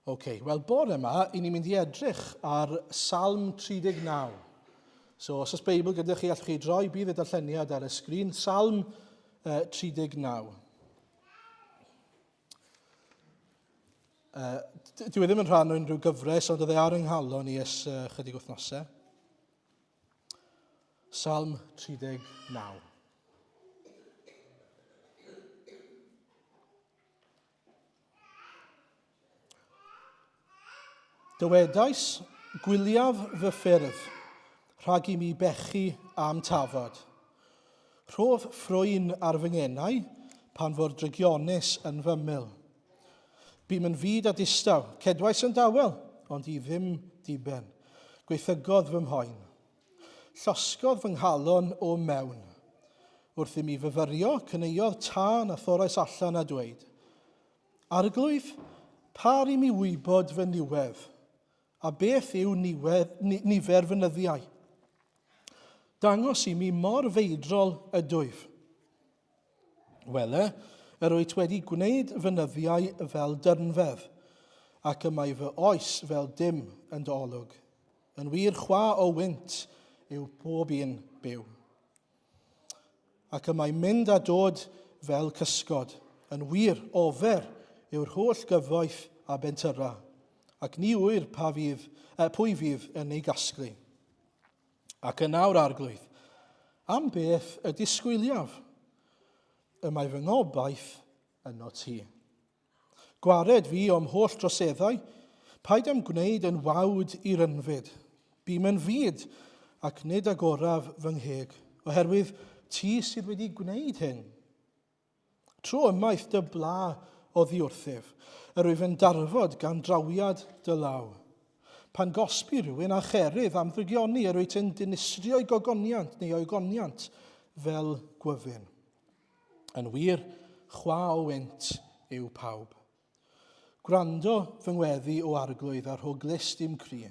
Wel, bore yma, i ni'n mynd i edrych ar Salm 39. So, os oes Beibl gyda chi, allwch chi droi, bydd y darlleniad ar y sgrin. Salm 39. Dwi ddim yn rhan o unrhyw gyfres, ond oedd e ar ynghalon ni ys chydig wythnosau. Salm 39. Dywedais, gwyliaf fy ffyrdd, rhag i mi bechu am tafod. Rhodd ffrwyn ar fy ngenau pan fod drygionus yn fymyl. Bym yn fyd a distaw, cedwais yn dawel, ond i ddim diben. Gweithygodd fy mhoen. Llosgodd fy nghalon o mewn. Wrth i mi fyfyrio, cyneuodd tân a thorais allan a dweud. Arglwydd, par i mi wybod fy niwedd, a beth yw nifer fy nyddiau. Dangos i mi mor feidrol y dwyf. Wele, yr wyt wedi gwneud fy nyddiau fel dyrnfedd, ac y mae fy oes fel dim yn dolwg. Yn wir chwa o wynt yw bob un byw. Ac y mae mynd a dod fel cysgod. Yn wir ofer yw'r holl gyfoeth a bentyra. Ac ni wyr pwy fydd yn ei gasglu. Ac yn awr arglwydd, am beth y disgwyliaf, y mae fy ngobaith yno ti. Gwared fi o'm holl droseddau, paid am gwneud yn wawd i'r ynfyd. Bym yn fyd ac nid agoraf fy ngheg, oherwydd ti sydd wedi gwneud hyn. Tro ymaith dy bla o ddiwrthif, yr wyf yn darfod gan drawiad dy law. Pan gosbi rhywun a cherydd am ddygioni, yr wyt yn dinistrio i gogoniant neu oegoniant fel gwyfyn. Yn wir, chwa o wynt yw pawb. Gwrando fy ngweddi o arglwydd ar rhoglist dim cri.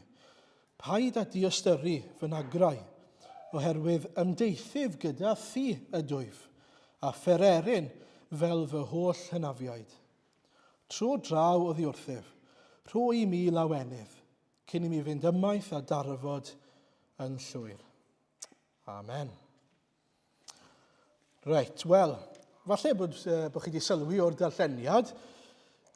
Paid a diostyru fy nagrau, oherwydd ymdeithydd gyda thi y dwyf, a phererin fel fy holl hynafiaid. Tro draw o ddiwrthif, rho i mi lawenydd, cyn i mi fynd ymaith a darfod yn llwyr. Amen. Reit, wel, falle bod chi wedi sylwi o'r darlleniad,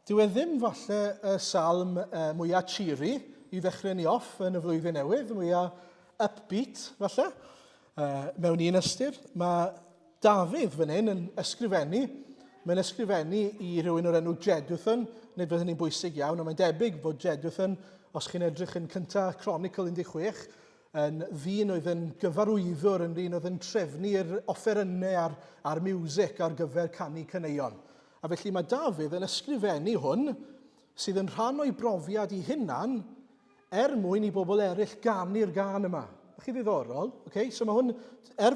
dyw e ddim falle y salm mwyaf cheery i ddechrau ni off yn y flwyddyn newydd, mwyaf upbeat falle, mewn un ystyr. Mae Dafydd fan hyn yn ysgrifennu. Mae'n ysgrifennu i rhywun o'r enw Jeduthun, nid fydd hynny'n bwysig iawn, ond mae'n debyg bod Jeduthun, os chi'n edrych yn cyntaf Chronicle 16, yn ddyn oedd yn gyfarwyddwr, yn ddyn oedd yn trefnu'r offerynnau a'r miwsic ar gyfer canu caneuon. A felly mae Dafydd yn ysgrifennu hwn, sydd yn rhan o'i brofiad i hunan, mwyn i bobl eraill ganu'r gan yma. Chi ddiddorol, okay? So mae hwn,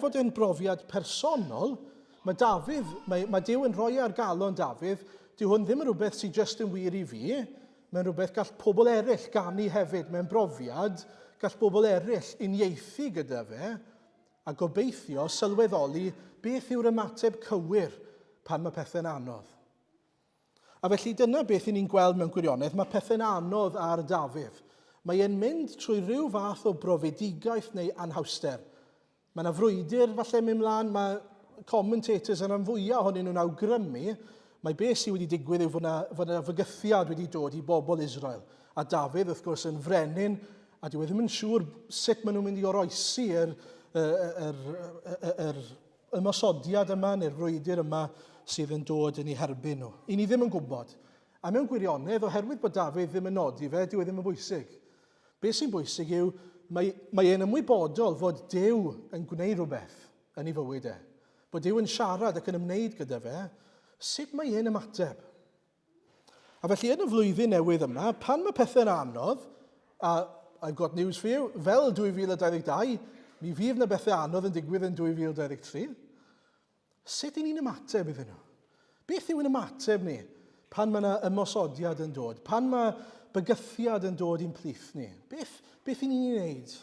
fod yn brofiad personol, mae Duw yn rhoi ar galon Dafydd, dyw hwn ddim yn rhywbeth sydd jyst yn wir i fi, mae'n rhywbeth gall pobl eraill ganu hefyd, mae'n brofiad gall pobl eraill uniaethu gyda fe, a gobeithio sylweddoli beth yw'r ymateb cywir pan mae pethau'n anodd. A felly dyna beth i ni'n gweld mewn gwirionedd, mae pethau'n anodd ar Dafydd. Mae e'n mynd trwy ryw fath o brofedigaeth neu anhawster. Mae yna frwydr falle mynd mlaen, mae commentators yn fwyaf ohonyn nhw'n awgrymu, mae beth sydd wedi digwydd yw fod yna fygythiad wedi dod i bobl Israel. A Dafydd, wrth gwrs, yn frenin, a dwi ddim yn siŵr sut maen nhw'n mynd i oroesi yr ymosodiad yma neu'r frwydr yma sydd yn dod yn ei herbyn nhw. I ni ddim yn gwybod. A mewn gwirionedd, oherwydd bod Dafydd ddim yn nodi fe, dyw e ddim yn bwysig. Beth sy'n bwysig yw, mae e'n ymwybodol fod Duw yn gwneud rhywbeth yn ei fywyd e. Bod Duw yn siarad ac yn ymwneud gyda fe, sut mae e'n ymateb? A felly yn y flwyddyn newydd yma, pan mae pethau'n anodd, a I've got news for you, fel 2022, mi fydd na bethau anodd yn digwydd yn 2023, sut i ni'n ymateb iddyn nhw? Beth yw yn ymateb ni pan mae yna ymosodiad yn dod? Pan mae bygythiad yn dod i'n plith ni? Beth i ni'n wneud?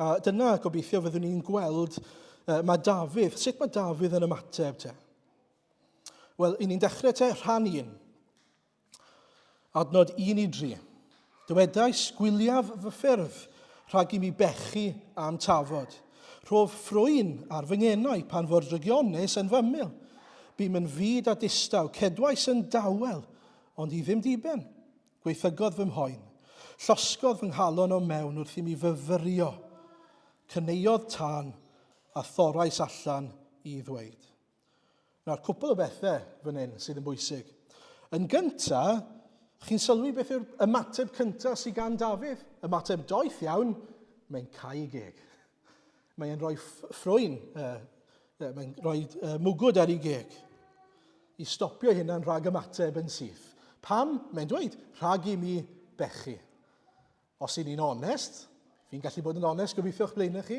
A dyna gobeithio fyddwn ni'n gweld sut mae Dafydd yn ymateb te? Wel, i ni'n dechrau te rhan un. Adnod 1 i 3. Dywedais gwyliaf fy ffyrdd rhag i mi bechu am tafod. Rhof ffrwyn ar fy ngenau pan fod drygionus yn fy ymyl. Bym yn fyd a distaw, cedwais yn dawel, ond i ddim diben. Gweithygodd fy mhoen. Llosgodd fy nghalon o mewn wrth i mi fyfyrio. Cyneiodd tan a thorais allan i ddweud. Nawr, cwpl o bethau fan hyn sydd yn bwysig. Yn gyntaf, chi'n sylwi beth yw'r ymateb cyntaf sydd gan Dafydd? Ymateb doeth iawn, mae'n cau geg. Mae'n rhoi ffrwyn, mae'n rhoi mwgwd ar ei geg. I stopio hynna'n rhag ymateb yn syth. Pam? Mae'n dweud, rhag i mi bechu. Os i ni'n onest, fi'n gallu bod yn onest gobeithio'ch blaenau chi,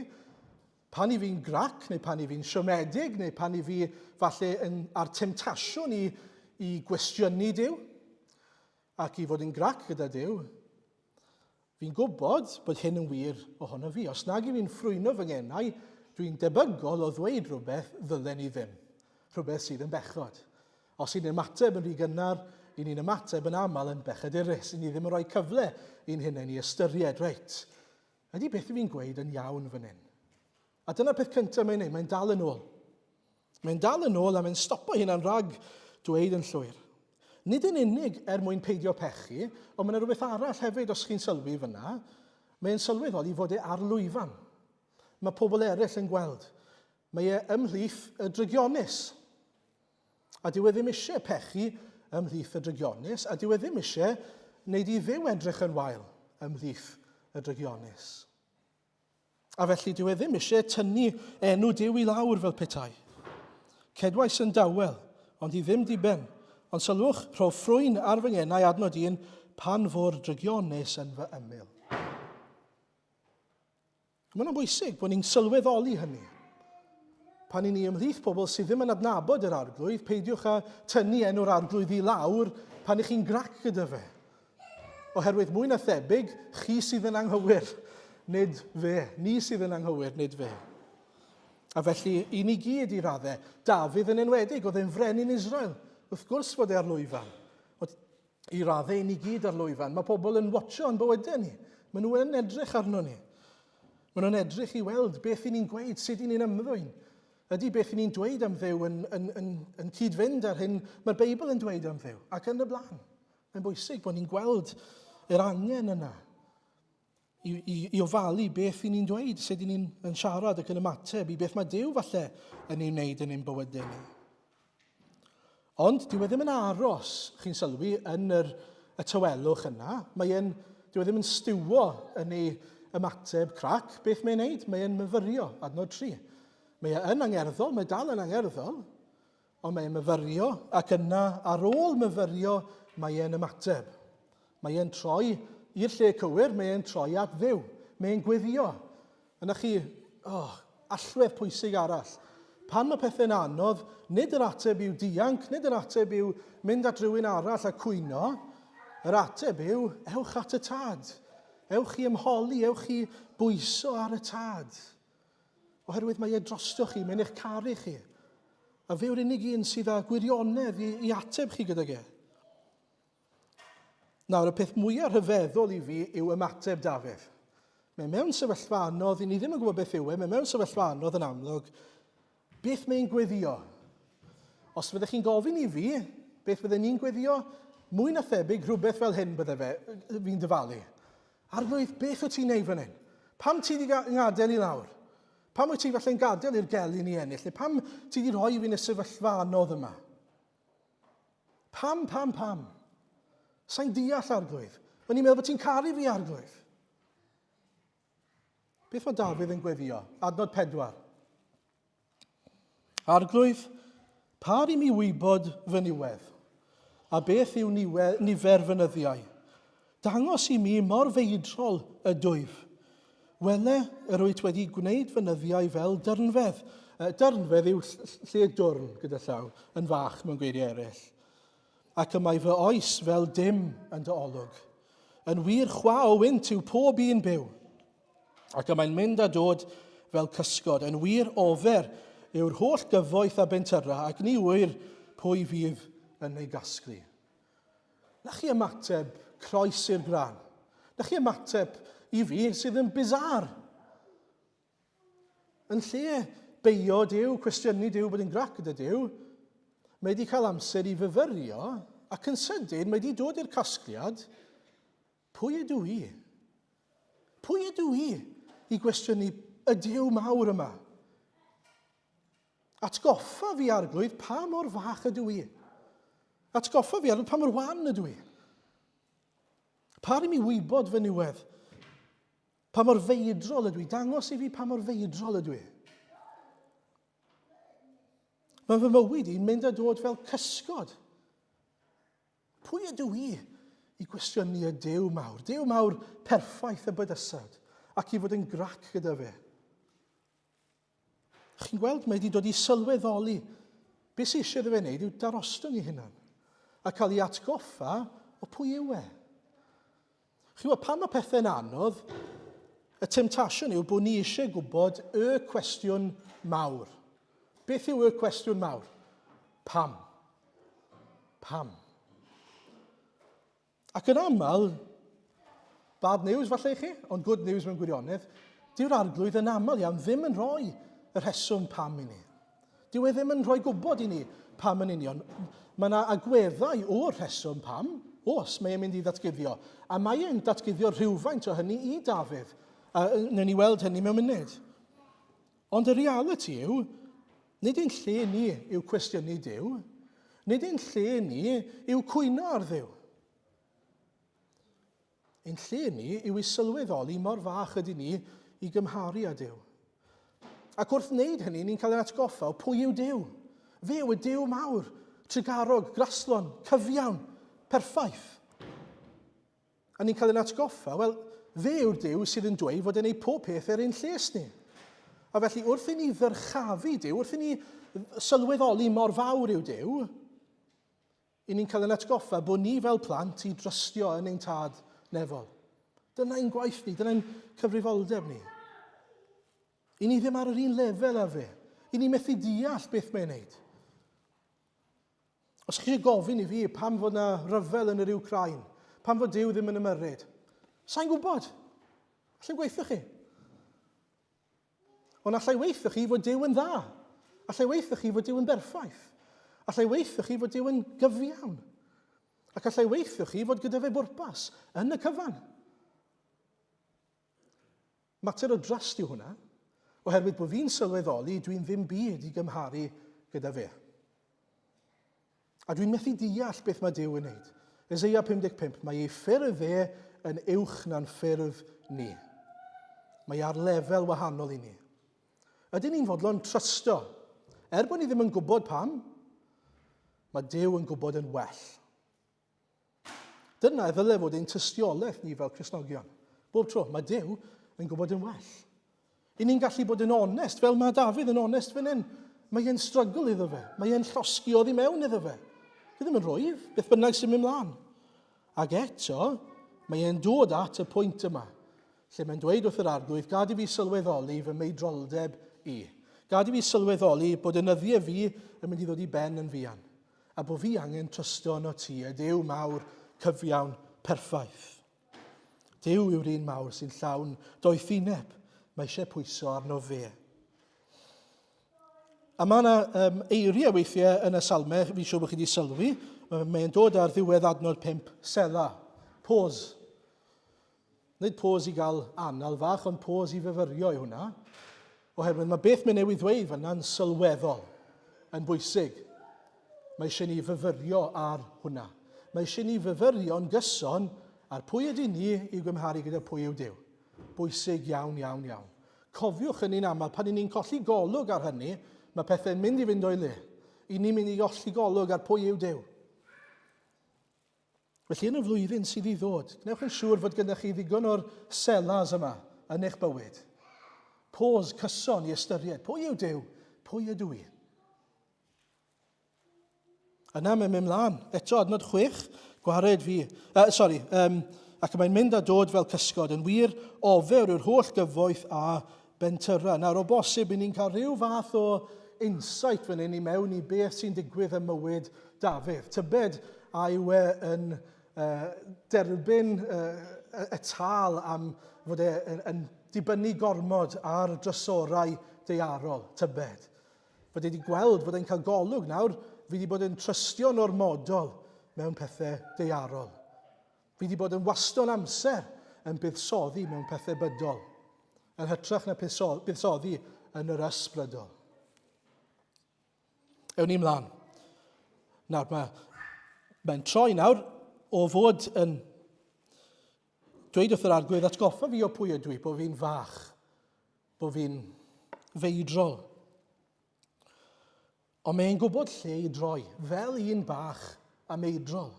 pan i fi'n grac, neu pan i fi'n siomedig, neu pan i fi falle ar temtasiwn i gwestiynu Duw, ac i fod yn grac gyda Duw, fi'n gwybod bod hyn yn wir ohono fi. Os nag i fi'n ffrwyno fy ngenau, dwi'n debygol o ddweud rhywbeth ddylen i ddim. Rhywbeth sydd yn bechod. Os i'n ymateb yn rhy gynnar, i ni'n ymateb yn aml yn bechadurus. I ni ddim yn rhoi cyfle i'n hynny i ystyried reit. Ydy beth fi'n gweud yn iawn fan hyn. A dyna peth cyntaf mae'n ei, mae'n dal yn ôl. Mae'n dal yn ôl a mae'n stopo hynna'n rhag dweud yn llwyr. Nid yn unig mwyn peidio pechu, ond mae'n rhywbeth arall hefyd os chi'n sylwi fyna. Mae'n sylweddoli fod e ar lwyfan. Mae pobl eraill yn gweld. Mae e ymhlith y drygionus. A dyw e ddim eisiau pechu ymhlith y drygionus, a dyw e ddim eisiau wneud i Dduw edrych yn wael ymhlith y drygionus. A felly dyw e ddim eisiau tynnu enw Duw i lawr fel petai. Cedwais yn dawel, ond i ddim diben. Ond sylwch, rho ffrwyn ar fy ngenau adnod 1 pan fod drygionus yn fy ymyl. Mae'n bwysig bod ni'n sylweddoli hynny. Pan i ni ymhlith pobl sydd ddim yn adnabod yr arglwydd, peidiwch â tynnu enw'r arglwydd i lawr pan ych chi'n grac gyda fe. Oherwydd mwy na thebyg, chi sydd yn anghywir, nid fe. Ni sydd yn anghywir, nid fe. A felly, i ni gyd i raddau, Dafydd yn enwedig, oedd e'n frenin Israel. Wrth gwrs fod e ar lwyfan. I raddau, i ni gyd ar lwyfan. Mae pobl yn watcho yn bywydau ni. Maen nhw yn edrych arno ni. Maen nhw'n edrych i weld beth i ni'n gweud, sut i ni'n ymddwyn. Ydy beth i ni'n dweud am Dduw yn cyd-fynd ar hyn mae'r Beibl yn dweud am Dduw, ac yn y blaen. Mae'n bwysig bod ni'n gweld yr angen yna i ofalu beth i ni'n dweud, sut i ni'n siarad ac yn ymateb i beth mae Duw falle yn ei wneud yn ein bywydau ni. Ond dyw e ddim yn aros, chi'n sylwi, yn y tywelwch yna. Dyw e ddim yn stiwio yn ei ymateb crac. Beth mae'n wneud? Mae'n myfyrio, adnod 3. Mae e yn angerddol, mae dal yn angerddol, ond mae e'n myfyrio, ac yna ar ôl myfyrio, mae e'n ymateb. Mae e'n troi i'r lle cywir, mae e'n troi at Dduw. Mae e'n gweddio. Yna chi, allwedd pwysig arall. Pan mae pethau'n anodd, nid yr ateb yw dianc, nid yr ateb yw mynd at rhywun arall a cwyno. Yr ateb yw, ewch at y tad. Ewch i ymholi, ewch i bwyso ar y tad. Oherwydd mae e drostoch chi, mae'n eich caru chi. A fe yw'r unig un sydd â gwirionedd i ateb chi gyda ge. Nawr, y peth mwyaf rhyfeddol i fi yw ymateb Dafydd. Mae mewn sefyllfa anodd, i ni ddim yn gwybod beth yw e, mae mewn sefyllfa anodd yn amlwg, beth mae'n gweddio. Os fyddech chi'n gofyn i fi, beth fydde ni'n gweddio, mwy na thebyg rhywbeth fel hyn bydde fi'n dyfalu. Arglwydd, beth wyt ti'n neud fan hyn? Pam ti wedi gadael i lawr? Pam wyt ti falle'n gadael i'r gelyn i ennill? Pam ti wedi rhoi fi'n y sefyllfa anodd yma? Pam? Sa'n deall arglwydd? O'n i'n meddwl bod ti'n caru fi arglwydd. Beth mae Dafydd yn gweddio? Adnod 4. Arglwydd, par i mi wybod fy niwedd, a beth yw nifer fy nyddiau. Dangos i mi mor feidrol y dwyf. Wele yr wyt wedi gwneud fy nyddiau fel dyrnfedd. Dyrnfedd yw lle dwrn gyda llaw, yn fach mewn geiriau eraill. Ac y mae fy oes fel dim yn dy olwg. Yn wir chwa o wynt yw pob un byw. Ac y mae'n mynd a dod fel cysgod. Yn wir ofer yw'r holl gyfoeth a bentyra, ac ni wyr pwy fydd yn ei gasglu. Na chi ymateb croes i'r gran? Na chi ymateb i fi sydd yn bizar? Yn lle beio Dyw, cwestiynu Dyw bod yn grac gyda Dyw, mae wedi cael amser i fyfyrio ac yn sydyn mae wedi dod i'r casgliad, pwy ydw i? Pwy ydw i gwestiynu y Dyw mawr yma? Atgoffa fi arglwydd pa mor fach ydw i? Atgoffa fi arglwydd pa mor wan ydw i? Par i mi wybod fy niwedd, pa mor feidrol ydw i? Dangos i fi pa mor feidrol ydw i? Mae fy mywyd i'n mynd a dod fel cysgod. Pwy ydw i gwestiynu y Dyw mawr? Dyw mawr perffaith y bydysawd, ac i fod yn grac gyda fe. Chi'n gweld, mae wedi dod i sylweddoli beth sydd eisiau fe wneud yw darostwng ei hunan, a cael ei atgoffa o pwy yw e. Chi'n gweld, pan mae pethau'n anodd, y temptasiwn yw bod ni eisiau gwybod y cwestiwn mawr. Beth yw y cwestiwn mawr? Pam? Pam? Ac yn aml, bad news falle i chi, ond good news mewn gwirionedd, dyw'r arglwydd yn aml iawn ddim yn rhoi y rheswm pam i ni. Dyw e ddim yn rhoi gwybod i ni pam yn union. Mae yna agweddau o'r rheswm pam, os mae e'n mynd i ddatguddio. A mae e'n datguddio rhywfaint o hynny i Dafydd. A wnawn ni weld hynny mewn munud. Ond y reality yw, nid ein lle ni yw cwestiynu Dyw, nid ein lle ni yw cwyno ar Dduw. Ein lle ni yw i sylweddoli mor fach ydy ni i gymharu â Dyw. Ac wrth wneud hynny, ni'n cael ei atgoffa o pwy yw Dyw. Fe yw y Dyw mawr, trigarog, graslon, cyfiawn, perffaith. A ni'n cael ei atgoffa, wel, fe yw'r Dyw sydd yn dweud fod yn ei pob peth ein lles ni. A felly, wrth i ni ddyrchafu Dyw, wrth i ni sylweddoli mor fawr yw Dyw, i ni'n cael ei atgoffa bod ni fel plant i drystio yn ein tad nefol. Dyna'n gwaith ni, dyna'n cyfrifoldeb ni. I ni ddim ar yr un lefel â fe. I ni methu deall beth mae'n wneud. Os chi eisiau gofyn i fi pam fod yna ryfel yn yr Wcrain, pam fod Dyw ddim yn ymyrryd, sa'n gwybod. Allai'n gweithio chi. Ond allai weithio chi fod Dyw yn dda. Allai weithio chi fod Dyw yn berffaith. Allai weithio chi fod Dyw yn gyfiawn. Ac allai weithio chi fod gyda fe bwrpas yn y cyfan. Mater o drast yw hwnna, oherwydd bod fi'n sylweddoli dwi'n ddim byd i gymharu gyda fe. A dwi'n methu deall beth mae Dyw yn wneud. Eseia 55, mae ei ffyrdd e yn uwch na'n ffyrdd ni. Mae ar lefel wahanol i ni. Ydyn ni'n fodlon trysto? Bod ni ddim yn gwybod pam, mae Dyw yn gwybod yn well. Dyna y ddyle fod ein tystiolaeth ni fel Cristnogion. Bob tro, mae Dyw yn gwybod yn well. I ni'n gallu bod yn onest, fel mae Dafydd yn onest fan hyn. Mae e'n strygl iddo fe. Mae e'n llosgi oddi mewn iddo fe. Fe ddim yn rwyf, beth bynnag sy'n mynd mlaen. Ac eto, mae e'n dod at y pwynt yma, lle mae'n dweud wrth yr arglwydd, gad i fi sylweddoli fy meidroldeb i. Gad i fi sylweddoli bod y nyddiau fi yn mynd i ddod i ben yn fian. A bod fi angen trysto yn o ti, y Dyw mawr cyfiawn perffaith. Dyw yw'r un mawr sy'n llawn doethineb. Mae eisiau pwyso arno fe. A mae yna eiriau weithiau yn y salmau, fi'n siŵr bod chi wedi sylwi, mae'n dod ar ddiwedd adnod 5, sela, pause. Nid pause i gael anal fach, ond pause i fyfyrio i hwnna. Oherwydd mae beth mae'n newydd ddweud fyna'n sylweddol, yn bwysig. Mae eisiau ni fyfyrio ar hwnna. Mae eisiau ni fyfyrio'n gyson ar pwy ydyn ni i gymharu gyda pwy yw Dyw. Bwysig iawn, iawn, iawn. Cofiwch hynny'n aml, pan ni'n colli golwg ar hynny, mae pethau'n mynd i fynd o'i le. I ni'n mynd i golli golwg ar pwy yw Dyw. Felly yn y flwyddyn sydd i ddod, gnewch yn siŵr fod gennych chi ddigon o'r selas yma yn eich bywyd. Pause cyson i ystyried. Pwy yw Dyw? Pwy ydw i? Yna mae'n mynd mlaen. Eto, adnod 6, gwared fi. Ac mae'n mynd a dod fel cysgod yn wir ofer yw'r holl gyfoeth a bentyra. Nawr, o bosib, i ni'n cael rhyw fath o insight fan hyn i mewn i beth sy'n digwydd ym mywyd Dafydd. Tybed a yw e yn derbyn y tal am fod e'n dibynnu gormod ar drysorau daearol, tybed. Fod wedi gweld fod e'n cael golwg nawr, fi wedi bod yn trystio normodol mewn pethau daearol. Fi wedi bod yn wastod amser yn buddsoddi mewn pethau bydol, yn hytrach na buddsoddi yn yr ysbrydol. Ewn ni mlaen. Nawr, mae'n troi nawr o fod yn dweud wrth yr arglwydd atgoffa fi o pwy ydw i, bod fi'n fach, bod fi'n feidrol. Ond mae'n gwybod lle i droi, fel un bach a meidrol.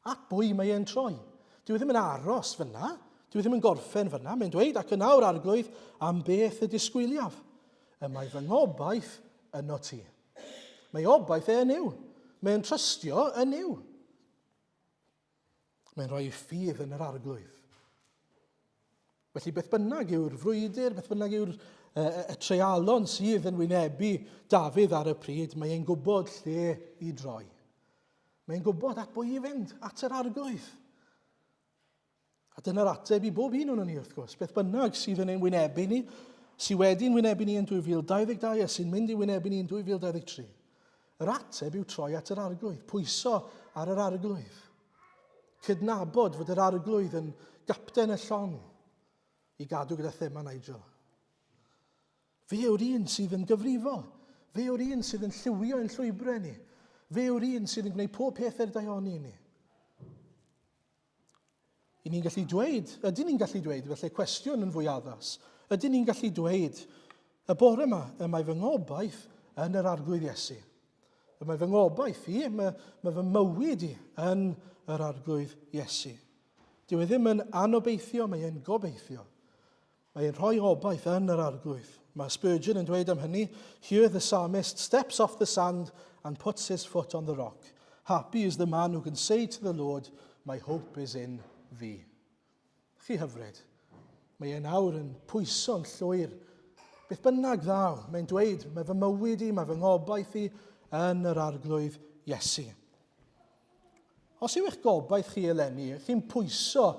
At bwy mae e'n troi. Dwi ddim yn aros fyna, dwi ddim yn gorffen fyna. Mae'n dweud ac yn awr arglwydd am beth y disgwyliaf. Y mae fy ngobaith yno ti. Mae obaith yn yw. Mae'n trystio yn yw. Mae'n rhoi ffydd yn yr arglwydd. Felly beth bynnag yw'r frwydr, beth bynnag yw'r y treialon sydd yn wynebu Dafydd ar y pryd, mae'n gwybod lle i droi. Mae'n gwybod at bwy i fynd, at yr arglwydd. A dyna'r ateb i bob un o'n ni wrth gwrs. Beth bynnag sydd yn ein wynebu ni, sydd wedi'n wynebu ni yn 2022 a sy'n mynd i wynebu ni yn 2023. Yr ateb yw troi at yr arglwydd, pwyso ar yr arglwydd. Cydnabod fod yr arglwydd yn gapten y llong i gadw gyda thema Nigel. Fe yw'r un sydd yn gyfrifol. Fe yw'r un sydd yn lliwio ein llwybrau ni. Fe yw'r un sydd yn gwneud pob peth i'r daioni ni. Ydyn ni'n gallu dweud, felly cwestiwn yn fwy addas, ydyn ni'n gallu dweud, y bore yma, y mae fy ngobaith yn yr arglwydd Iesu. Y mae fy ngobaith i, mae fy mywyd i yn yr arglwydd Iesu. Dyw e ddim yn anobeithio, mae e'n gobeithio. Mae e'n rhoi obaith yn yr arglwydd. Mae Spurgeon yn dweud am hynny, here the psalmist steps off the sand and puts his foot on the rock. Happy is the man who can say to the Lord, my hope is in thee. Chi hyfryd. Mae e'n awr yn pwyso'n llwyr. Beth bynnag ddaw, mae'n dweud, mae fy mywyd i, mae fy ngobaith i yn yr arglwydd Iesu. Os yw eich gobaith chi eleni, chi'n pwyso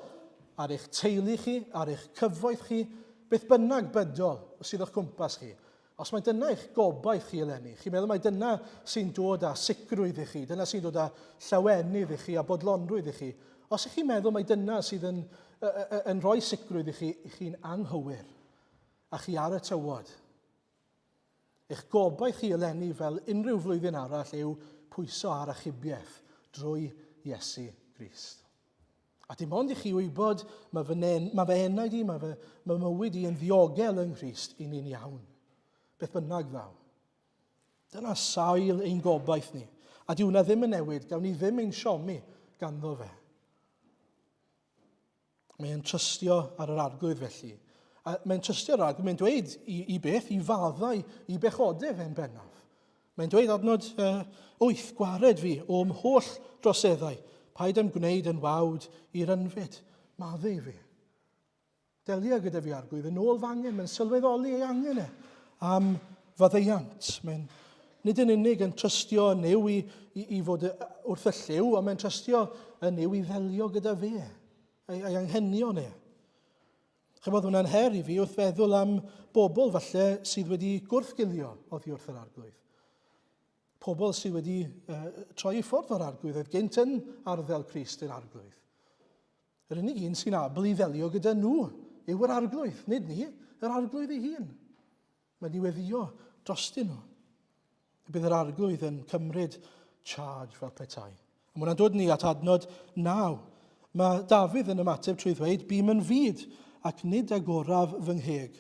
ar eich teulu chi, ar eich cyfoeth chi, beth bynnag bydol sydd o'ch cwmpas chi. Os mae dyna eich gobaith chi eleni, chi'n meddwl mai dyna sy'n dod â sicrwydd i chi, dyna sy'n dod â llawenydd i chi, a bodlonrwydd i chi. Os ych chi'n meddwl mai dyna sydd yn rhoi sicrwydd i chi'n anghywir, a chi ar y tywod. Eich gobaith chi eleni fel unrhyw flwyddyn arall yw pwyso ar achubiaeth drwy Iesu Grist. A dim ond i chi wybod, mae fy enaid i, mae mywyd i yn ddiogel yng Nghrist i ni'n iawn. Beth bynnag ddaw. Dyna sail ein gobaith ni. A dyw hwnna ddim yn newid, gawn ni ddim ein siomi ganddo fe. Mae'n trystio ar yr arglwydd felly. A mae'n trystio ar yr arglwydd, mae'n dweud i beth, i faddau, i bechodau fe'n bennaf. Mae'n dweud adnod 8, gwared fi o'm holl droseddau, paid am gwneud yn wawd i'r ynfyd, maddau fi. Delia gyda fi arglwydd, yn ôl fy angen, mae'n sylweddoli ei angen am faddeuant. Mae'n nid yn unig yn trystio yn yw i fod wrth y lliw, ond mae'n trystio yn yw i ddelio gyda fe, ei anghenion e. Chymodd hwnna'n her i fi wrth feddwl am bobl falle sydd wedi gwrthgilio oddi wrth yr arglwydd. Pobl sydd wedi troi i ffwrdd o'r arglwydd, oedd gynt yn arddel Crist yr arglwydd. Yr unig un sy'n abl i ddelio gyda nhw yw yr arglwydd, nid ni, yr arglwydd ei hun. Mae'n diweddio drostyn nhw. Bydd yr arglwydd yn cymryd charge fel petai. A mae hwnna'n dod ni at adnod 9. Mae Dafydd yn ymateb trwy ddweud, bym yn fyd ac nid agoraf fy ngheg,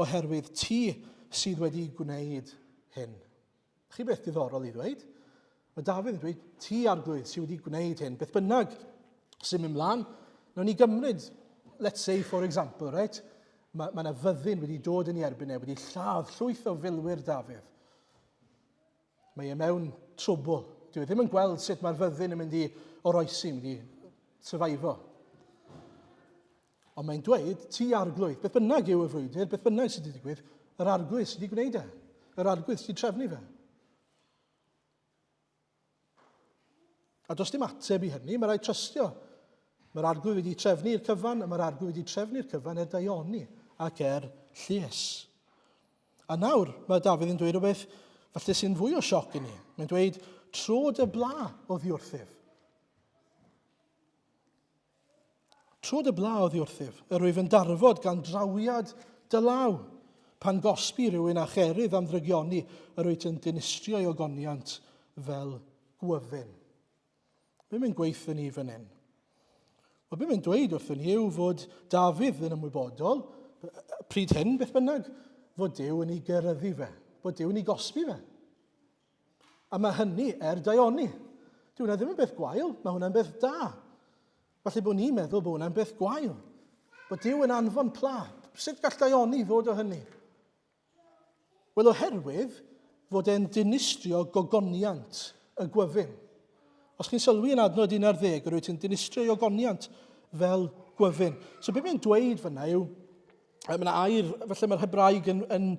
oherwydd ti sydd wedi gwneud hyn. Chi beth diddorol i ddweud? Mae Dafydd yn dweud, ti arglwydd sydd wedi gwneud hyn. Beth bynnag sy'n mynd mlaen, nawn ni gymryd, let's say for example, right? Mae yna fyddin wedi dod yn ei erbyn e, wedi lladd llwyth o filwyr Dafydd. Mae e mewn trwbl. Dwi ddim yn gweld sut mae'r fyddin yn mynd i oroesi, mynd i survivor. Ond mae'n dweud, ti arglwydd, beth bynnag yw y frwydr, beth bynnag sydd wedi digwydd, yr arglwydd sydd wedi gwneud e. Yr arglwydd sydd wedi trefnu fe. A does dim ateb i hynny, mae rhaid trystio Mae'r arglwydd wedi trefnu'r cyfan, a mae'r arglwydd wedi trefnu'r cyfan daioni ac llys. A nawr, mae Dafydd yn dweud rhywbeth falle sy'n fwy o sioc i ni. Mae'n dweud, trod y bla o ddiwrthyf. Trod y bla o ddiwrthyf, yr wyf yn darfod gan drawiad dylaw, pan gosbi rhywun a cherydd am ddrygioni, yr wyt yn dinistrio ei ogoniant fel gwefin. Be mae'n gweithio ni fan hyn? Wel, be mae'n dweud wrthyn ni yw fod Dafydd yn ymwybodol, pryd hyn beth bynnag, fod Duw yn ei gyrryddu fe, fod Duw yn ei gosbi fe. A mae hynny daioni. Dyw hwnna ddim yn beth gwael, mae hwnna'n beth da. Falle bod ni'n meddwl bod hwnna'n beth gwael. Bod Duw yn anfon pla. Sut gall daioni fod o hynny? Wel, oherwydd fod e'n dinistrio gogoniant y gwefin. Os chi'n sylwi yn adnod 11, rwyt yn dinistrio ei ogoniant fel gwefin. So be mae'n dweud fyna yw, mae'n air, falle mae'r Hebraeg yn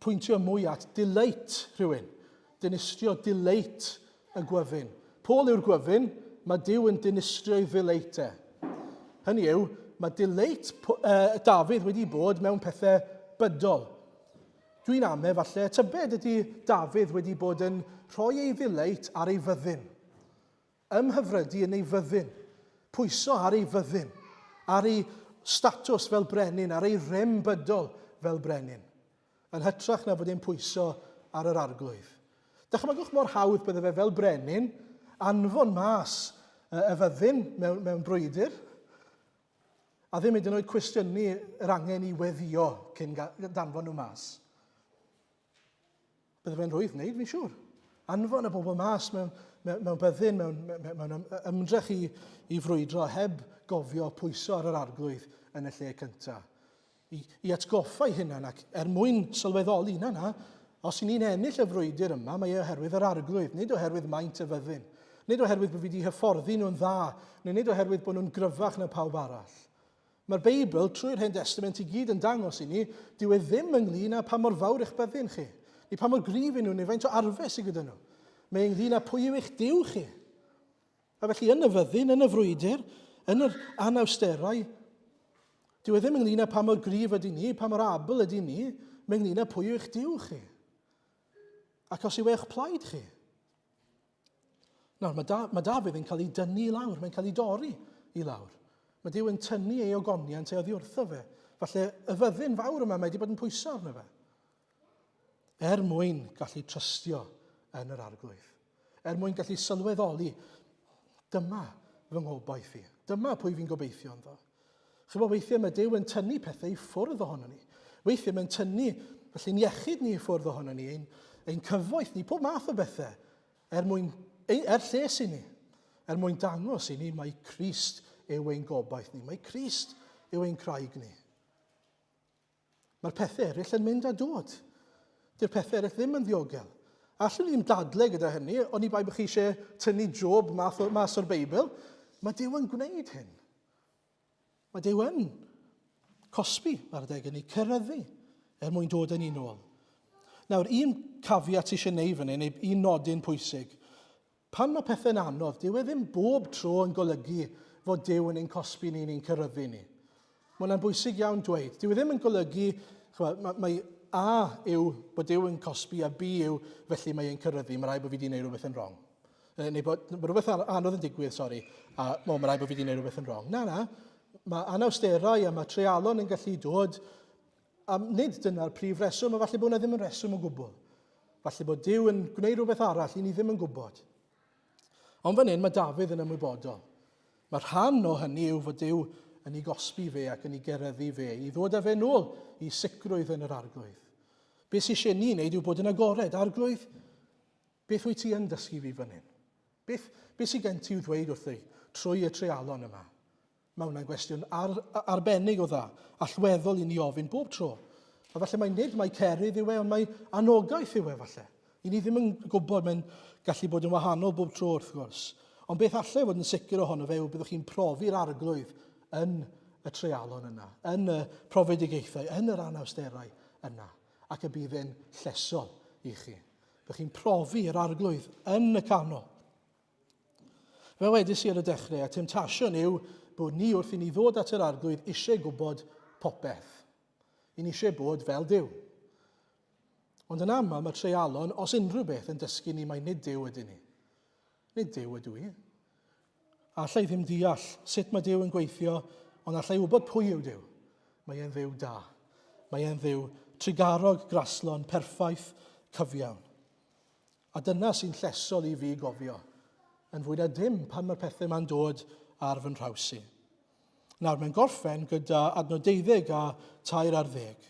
pwyntio mwy at delight rhywun. Dinistrio delight y gwefin. Pôl yw'r gwefin, mae Duw yn dinistrio ei ddeleitau. Hynny yw, mae delight Dafydd wedi bod mewn pethau bydol. Dwi'n ame falle, tybed ydy Dafydd wedi bod yn rhoi ei ddileit ar ei fyddin. Ymhyfrydu yn ei fyddin. Pwyso ar ei fyddin. Ar ei statws fel brenin, ar ei rem bydol fel brenin. Yn hytrach na fod e'n pwyso ar yr arglwydd. Dychmygwch mor hawdd bydde fe fel brenin, anfon mas y fyddin mewn brwydr, a ddim hyd yn oed cwestiynu yr angen i weddio cyn danfon nhw mas. Bydde fe'n rwydd wneud, fi'n siŵr. Anfon y bobl mas mewn byddin, mewn ymdrech i frwydro, heb gofio pwyso ar yr arglwydd yn y lle cyntaf. I atgoffau hynna, ac mwyn sylweddoli hynna, os ni'n ennill y frwydr yma, mae oherwydd yr arglwydd, nid oherwydd maint y fyddin. Nid oherwydd bod fi wedi hyfforddi nhw'n dda, nid oherwydd bod nhw'n gryfach na pawb arall. Mae'r Beibl, trwy'r Hen Testament i gyd yn dangos i ni, dyw e ddim ynglyn â pa mor fawr eich byddin chi, neu pa mor gryf i nhw, neu faint o arfer sydd gyda nhw. Mae ynglyn â pwy yw eich Duw chi. A felly yn y fyddin, yn y frwydr, yn yr anawsterau, dyw e ddim ynglyn â pa mor gryf ydy ni, pa mor abl ydy ni, mae ynglyn â pwy yw eich Duw chi. Ac os yw eich plaid chi. Nawr, mae Dafydd yn cael ei dynnu i lawr, mae'n cael ei dorri i lawr. Mae Duw yn tynnu ei ogoniant ei oddi wrtho fe. Falle y fyddin fawr yma mae wedi bod yn pwyso arno fe. Mwyn gallu trystio yn yr arglwydd. Mwyn gallu sylweddoli, dyma fy ngobaith i. Dyma pwy fi'n gobeithio ynddo. Chyfo, weithiau mae Duw yn tynnu pethau i ffwrdd ohono ni. Weithiau mae'n tynnu, falle'n iechyd ni i ffwrdd ohono ni, ein cyfoeth ni, pob math o bethau, lles i ni, mwyn dangos i ni mae Crist yw ein gobaith ni, mae Crist yw ein craig ni. Mae'r pethau eraill yn mynd a dod. Dy'r pethau eraill ddim yn ddiogel. Allwn ni ddim dadle gyda hynny, ond i bai bod chi eisiau tynnu Job mas o'r Beibl, mae Duw yn gwneud hyn. Mae Duw yn cosbi ar adeg yn ei cyrryddu mwyn dod yn un ôl. Nawr, un cafiat eisiau neud fan hyn, neu un nodyn pwysig. Pan mae pethau'n anodd, Duw e ddim bob tro yn golygu fod Duw yn ein cosbi ni'n ein cyrryddu ni. Mae hwnna'n bwysig iawn dweud. Dyw e ddim yn golygu, mae A yw bod Duw yn cosbi a B yw felly mae ein cyrryddu, mae rai bod fi wedi gwneud rhywbeth yn wrong. Neu bod rhywbeth anodd yn digwydd, sori, a mae rai bod fi wedi gwneud rhywbeth yn wrong. Na, mae anawsterau a mae treialon yn gallu dod, a nid dyna'r prif reswm, a falle bod yna ddim yn reswm o gwbl. Falle bod Duw yn gwneud rhywbeth arall i ni ddim yn gwybod. Ond fan hyn mae Dafydd yn ymwybodol. Mae rhan o hynny yw fod Duw yn ei gosbi fe ac yn ei gereddu fe, i ddod â fe nôl i sicrwydd yn yr arglwydd. Be sy'n eisiau ni wneud yw bod yn agored. Arglwydd, beth wyt ti yn dysgu fi fan hyn? Beth sy'n gen ti i'w ddweud wrthi trwy y treialon yma? Mae hwnna'n gwestiwn arbennig o dda, allweddol i ni ofyn bob tro. A falle nid mae cerydd yw e, ond mae anogaeth yw e falle. I ni ddim yn gwybod mae'n gallu bod yn wahanol bob tro wrth gwrs. Ond beth allai fod yn sicr ohono fe yw byddwch chi'n profi'r arglwydd yn y treialon yna, yn y profedigaethau, yn yr anawsterau yna, ac y bydd e'n llesol i chi. Byddwch chi'n profi'r arglwydd yn y canol. Fe wedys i ar y dechrau, a temtasiwn yw bod ni wrth i ni ddod at yr arglwydd eisiau gwybod popeth. I ni eisiau bod fel Duw. Ond yn aml mae treialon, os unrhyw beth yn dysgu ni mai nid Duw ydyn ni. Nid Duw ydw i. Allai ddim deall sut mae Duw yn gweithio, ond allai wybod pwy yw Duw. Mae e'n dduw da. Mae e'n dduw trigarog, graslon, perffaith, cyfiawn. A dyna sy'n llesol i fi gofio. Yn fwy na dim pan mae'r pethau ma'n dod ar fy nhraws i. Nawr, mae'n gorffen gyda adnod 12 a 13.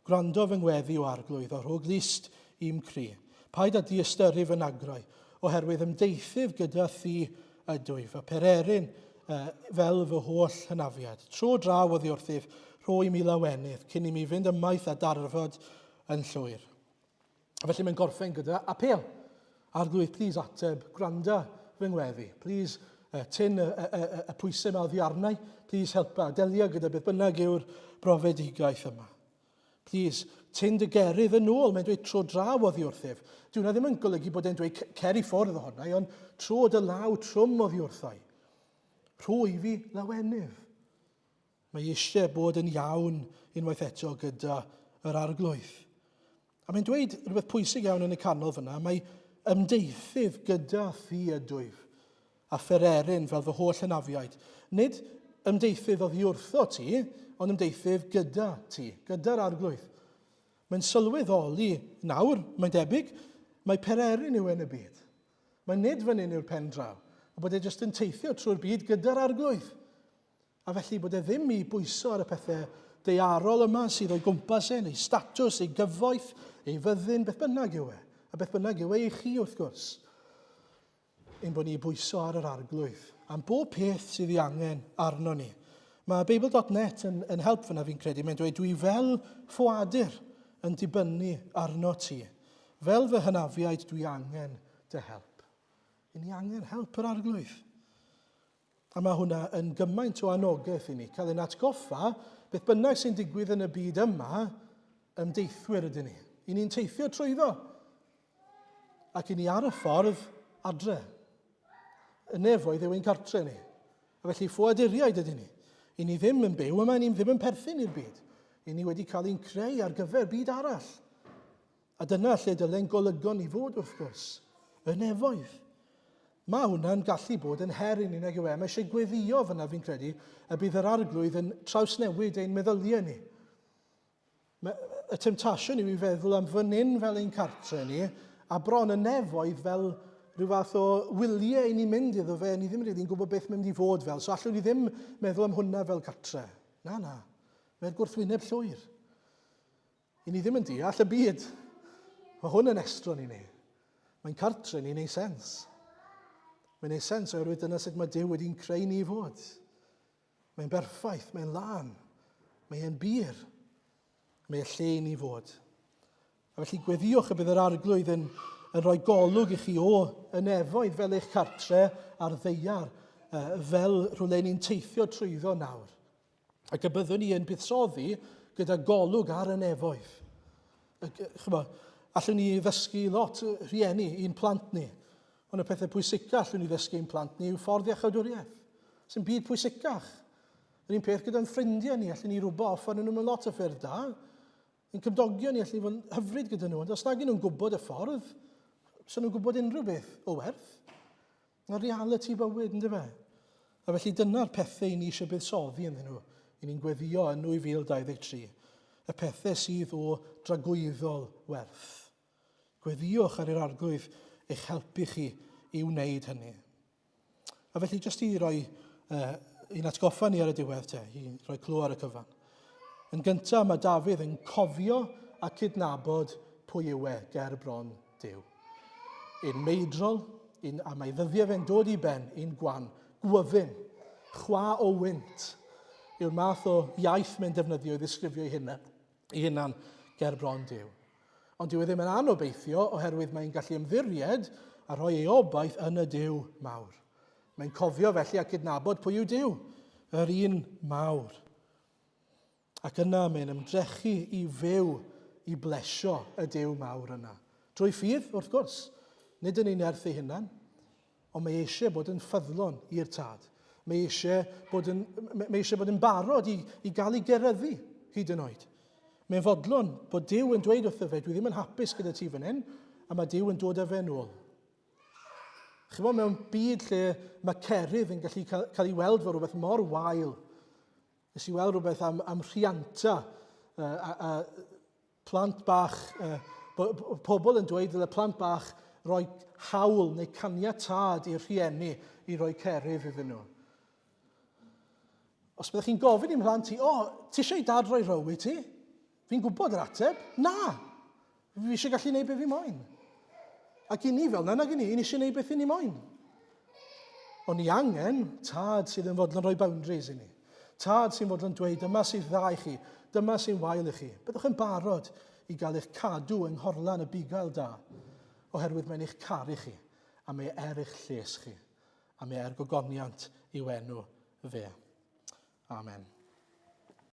Gwrando fy ngweddi o arglwydd o rhwg list i'm cri. Paid a di ystyru fy nagrau, oherwydd ymdeithydd gyda thi ydw i, fy pererin fel fy holl hynafiad. Tro draw o ddiwrthydd, rhoi mi lawenydd, cyn i mi fynd ymaith a darfod yn llwyr. Felly mae'n gorffen gyda apel. Arglwydd, plis ateb, gwranda fy ngweddi. Plis tyn y pwysau yma oddi arnau. Plis helpa, delio gyda beth bynnag yw'r brofedigaeth yma. Plis, tyn dy gerydd yn ôl, mae'n dweud tro draw oddi wrthyf. Dwi'n ddim yn golygu bod e'n dweud cer i ffwrdd ohona, ond tro dy law trwm oddi wrthau. Rhoi fi lawenydd. Mae eisiau bod yn iawn unwaith eto gyda yr arglwydd. A mae'n dweud rhywbeth pwysig iawn yn y canol fyna, mae ymdeithydd gyda thi ydwyf a phererin fel fy holl hynafiaid. Nid ymdeithydd oddi wrtho ti, ond ymdeithydd gyda ti, gyda'r arglwydd. Mae'n sylweddoli nawr, mae'n debyg, mae pererin yw yn y byd. Mae nid fan hyn yw'r pen draw, a bod e jyst yn teithio trwy'r byd gyda'r arglwydd. A felly bod e ddim i bwyso ar y pethau deiarol yma sydd o'i gwmpas ei statws, ei gyfoeth, ei fyddin, beth bynnag yw e. A beth bynnag yw e i chi wrth gwrs. Ein bod ni bwyso ar yr arglwydd. Am bob peth sydd ei angen arno ni. Mae Bible.net yn help fyna fi'n credu. Mae'n dweud, dwi fel ffwadur yn dibynnu arno ti. Fel fy hynafiaid dwi angen dy help. I ni angen help yr arglwydd. A mae hwnna yn gymaint o anogaeth i ni. Cael ein atgoffa, beth bynnag sy'n digwydd yn y byd yma, ymdeithwyr ydyn ni. I ni'n teithio trwyddo. Ac i ni ar y ffordd adre. Y nefoedd yw ein cartre ni. A felly ffwaduriaid ydyn ni. I ni ddim yn byw yma, ni ddim yn perthyn i'r byd. I ni wedi cael ein creu ar gyfer byd arall. A dyna lle dyle'n golygon i fod wrth gwrs. Y nefoedd. Mae hwnna'n gallu bod yn her i ni nag yw e. Mae eisiau gweddio fyna fi'n credu y bydd yr arglwydd yn trawsnewid ein meddyliau ni. Y temptasiwn yw i feddwl am fan hyn fel ein cartre ni, a bron y nefoedd fel rhyw fath o wyliau i ni mynd iddo fe, ni ddim rili'n gwybod beth mae'n mynd i fod fel. So allwn ni ddim meddwl am hwnna fel cartre. Na. Mae'r gwrthwyneb llwyr. I ni ddim yn deall y byd. Mae hwn yn estron i ni. Mae'n cartre ni'n ei sens. Mae'n ei sens oherwydd dyna sut mae Duw wedi'n creu ni i fod. Mae'n berffaith, mae'n lan. Mae'n bir. Mae'n lle i ni fod. A felly gweddiwch y bydd yr arglwydd yn rhoi golwg i chi o y nefoedd fel eich cartre a'r ddeiar fel rhywle ni'n teithio trwyddo nawr. Ac y byddwn ni yn buddsoddi gyda golwg ar y nefoedd. Allwn ni ddysgu lot rhieni i'n plant ni. Ond y pethau pwysica allwn ni ddysgu i'n plant ni yw ffordd iachawdwriaeth. Sy'n byd pwysicach. Yr un peth gyda'n ffrindiau ni, allwn ni rwbo off arnyn nhw mewn lot o ffyrdd da. Ein cymdogion ni allwn ni fod hyfryd gyda nhw, ond os nag nhw'n gwybod y ffordd, so nhw'n gwybod unrhyw beth o werth. Na'r reality bywyd, ynddo fe? A felly dyna'r pethau ni eisiau buddsoddi ynddyn nhw. I ni'n gweddio yn 2023. Y pethau sydd o dragwyddol werth. Gweddiwch ar yr arglwydd eich helpu chi i wneud hynny. A felly jyst i roi un atgoffa ni ar y diwedd te, i roi clw ar y cyfan. Yn gyntaf mae Dafydd yn cofio a cydnabod pwy yw e ger bron Duw. Un meidrol, a mae ddyddiau fe'n dod i ben, un gwan, gwyfyn, chwa o wynt, yw'r math o iaith mewn defnyddio i ddisgrifio i hunan ger bron Duw. Ond dyw e ddim yn anobeithio oherwydd mae'n gallu ymddiried a rhoi ei obaith yn y Duw mawr. Mae'n cofio felly a cydnabod pwy yw Duw, yr un mawr. Ac yna mae'n ymdrechu i fyw i blesio y Duw mawr yna. Drwy ffydd, wrth gwrs, nid yn ein erth ei hunan, ond mae eisiau bod yn ffyddlon i'r tad. Mae eisiau bod yn barod i gael ei geryddu hyd yn oed. Mae'n fodlon bod Duw yn dweud wrtho fe, dwi ddim yn hapus gyda ti fan hyn, a mae Duw yn dod â fe nôl. Chyfo, mewn byd lle mae cerydd yn gallu cael ei weld fel rhywbeth mor wael. Nes i weld rhywbeth am rhianta, a plant bach, pobl yn dweud dyle plant bach roi hawl neu caniatâd i'r rhieni i roi cerydd iddyn nhw. Os byddech chi'n gofyn i'n mhlant ti, ti eisiau i dad roi row i ti? Fi'n gwybod yr ateb. Na! Fi eisiau gallu gwneud beth fi moyn. Ac i ni fel na, nag i ni eisiau gwneud beth i ni moyn. Ond ni angen tad sydd yn fodlon rhoi boundaries i ni. Tad sy'n fodlon dweud, dyma sy'n dda i chi, dyma sy'n wael i chi. Byddwch yn barod i gael eich cadw yng nghorlan y bugail da, oherwydd mae'n eich caru chi, a mae eich lles chi, a mae gogoniant i'w enw fe. Amen.